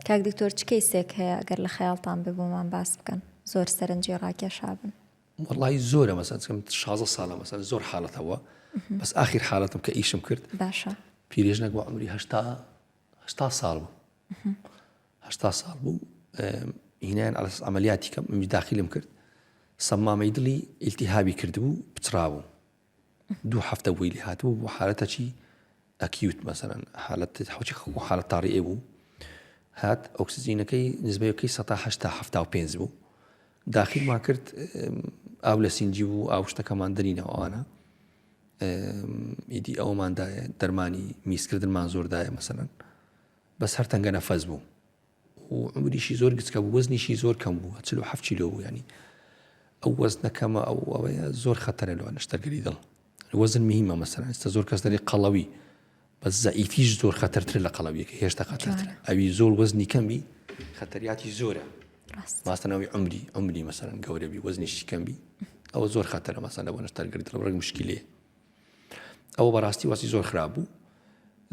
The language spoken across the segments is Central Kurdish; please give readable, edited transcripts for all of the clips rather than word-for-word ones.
کاک دکتۆر چ کەیسێک هەیە ئەگەر لە خەیاڵتان بێ بۆمان باس بکەن زۆر سەرنجی ڕاکێشابن؟ والله زۆرە مەسەن 16 ساڵە مەسەن زۆر حاڵەتەوە بەس آخر حاڵەتم کە ئیشم کرد باشە پیرێژنێک بۆ عمری 80 ساڵ بوو 80 ساڵ بوو هینایان على عملیاتی کەم من داخلم کرد سەمامەی دڵی ئیلتیهابی کردبوو بچرابوو 2 هەفتە بووی لێ هاتبوو بۆ حالەتەکی ئەکیوت مەسەن حالەت تاڕیئێ بوو هات ئۆکسجینەکەی نسبەیەکەی 175 بوو داخلمان کرد ئاو لە سینجی بوو ئاو شتەکەمان دەرینەوەوانە ئیدی ئەوماندایە دەرمانی میسکردنمان زۆردایە مەسەن بەس هەر تەنگە نەفەس بوو و عمریشی زۆر گچکە بوو وەزنیشی زۆر کەم بوو 47 کیلۆ بوو ینی ئەو وەزنەکەمە ئەوەیە زۆر خەتەرە لەوە نەشتەرگەری دڵ وەزن مهمە مەسەن ئێستا زۆر کەس دەڵێ قەڵەوی بەس زەئیفیش زۆر خەتەرتر لە قەڵەویەکە هێشتا خەتەرترە ئەوی زۆر وەزنی کەمبی خەتەریاتی زۆرە ماستەنەوەی عمری مەسەن گەورە بی وەزنیشی کەم بی ئەوە زۆر خەتەرە مەسەن لەوە نەشتەرگەری دڵ ڕێک مشکلەیە ئەوە بەڕاستی وەسی زۆر خراپ بوو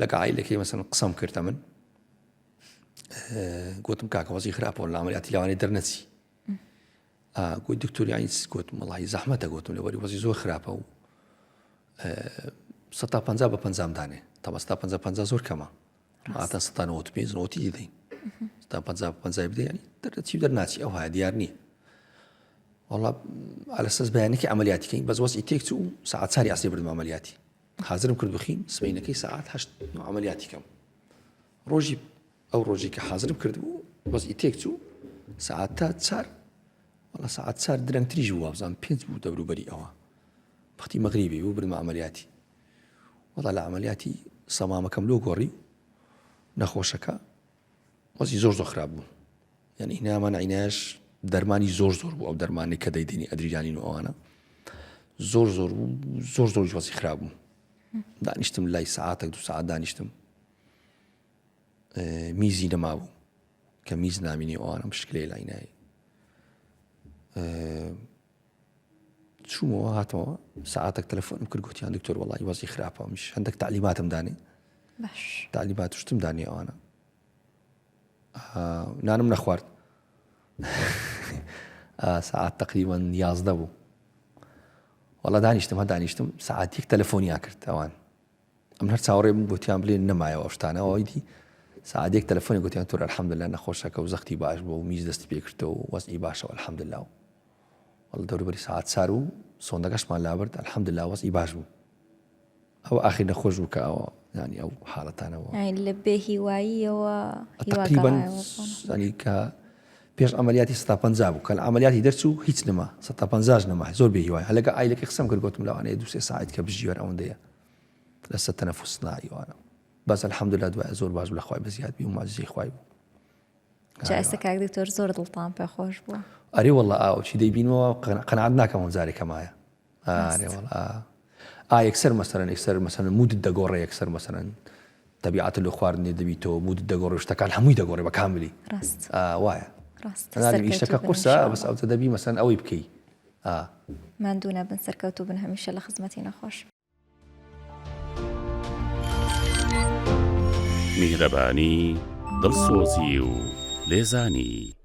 لەگە عایلەکەی مەسەن قسەم کردە من گوتم کاکە وەزی خراپەوە لە عەمەلیاتی لاوانەی دەرنەچی گوت دکتۆری عینس گوتم وەڵاهی زەحمەتە گوتم لەوەری وەزی زۆر خراپە و 150 بە 50 دانێ تا 150 زۆر کەمە ئاتە 195 نۆتی دەین 150 بە 50 بدەین دەرچی دەرناچی ئەو های دیار نییە وەڵا على ئەساس بەیانێکی عەمەلیاتیکەین بەس وەزی تێک چوو ساعات چاری عەسری بردم عەمەلیاتی حازرم کرد بخیم سبەینەکەی ساعات 8 عەمەلیاتی کەم ڕۆژی ئەو ڕۆژی کە حازرم کرد بوو وەزی تێک چوو ساعات تا 4 وەڵا ساعات 4 درەنگتریش بوو وابزانم 5 بوو دەوروبەری ئەوە وەختی مەغریبی بوو بردمە عەمەلیاتی وەڵا لە عەمەلیاتی سەمامەکەم لۆ گۆڕی نەخۆشەکە وەزی زۆر خراپ بوو یعنی هینامان عیناش دەرمانی زۆر بوو ئەو دەرمانی کە دەیدێنی ئەدریانین و ئەوانە زۆر وەزی خراپ بوو دانیشتم لای ساعاتێک 2 ساعات دانیشتم میزی نەمابوو کە میز نامینی ئەوانە مشکلەیە لاینایی چوومەوە هاتمەوە ساعاتێک تەلەفۆنم کرد گوتیان دکتۆر وەڵی وەزی خراپە میش هەندێک تعلیماتم دانێ تعلیمات شتم دانی ئەوانە نانم نەخوارد ساعات تقریبا 11 بوو وەڵا دانیشتم ساعاتێک تەلەفۆنیا کرد ئەوان ئەم هەر چاوەڕێ بوو گوتیان بڵێ نەمایەوە شتانەوە ئەویدی ساعاتێک تەلەفۆنی گوتیان تۆر ئەلحەمدوللا نەخۆشەکە و زەختی باش بوو و میز دەستی پێ کردەوە و وەزنی باشەوە ئەلحەمدوللا وەڵا دەوروبەری ساعات 4 و سۆندەکەشمان لابرد ئەلحەمدوللا وەزنی باش بوو ئەو ئاخر نەخۆش بوو کە ئەوە ینی ئەو حاڵەتانەوە لە بێهیواییەوە تقریبا ینی کە پێش عەمەلیاتی 150 بوو کە لە عەمەلیاتی دەرچوو هیچ نەما 150 نەما زۆر بێهیوایە هەلەکە ئایلەکەی قسەم کرد گوتم لەوانەیە 2-3 ساعت کە بژیوەر ئەوەندەیە لەسەر تەنەفوس نایوانە بەس ئەلحەمدوللا دوایە زۆر باش بوو لە خوای بەزیاد بی و ماجزەی خوای بوو ئێستا کاک دکتۆر زۆر دڵتان پێخۆش بووە ئەرێ وەڵا ئاو چی دەیبینەوە قەناعەت ناکەم جارێکە مایە ئارێ وەڵا یەکسەر مەسەلەن مودت دەگۆڕێ یەکسەر مەسەلەن تەبیعەتت لە خواردنێ دەبیتەوە مودت دەگۆڕێ شتەکان هەمووی دەگۆڕێ بە کاملی وایە ئیشتەکە قورسە بەس ئەوتە دەبی مەسەلەن ئەوەی بکەی ماندوو نەبن سەرکەوتوو بن هەمیشە لە خزمەتی نەخۆش میهرەبانی دڵسۆزی و لێزانی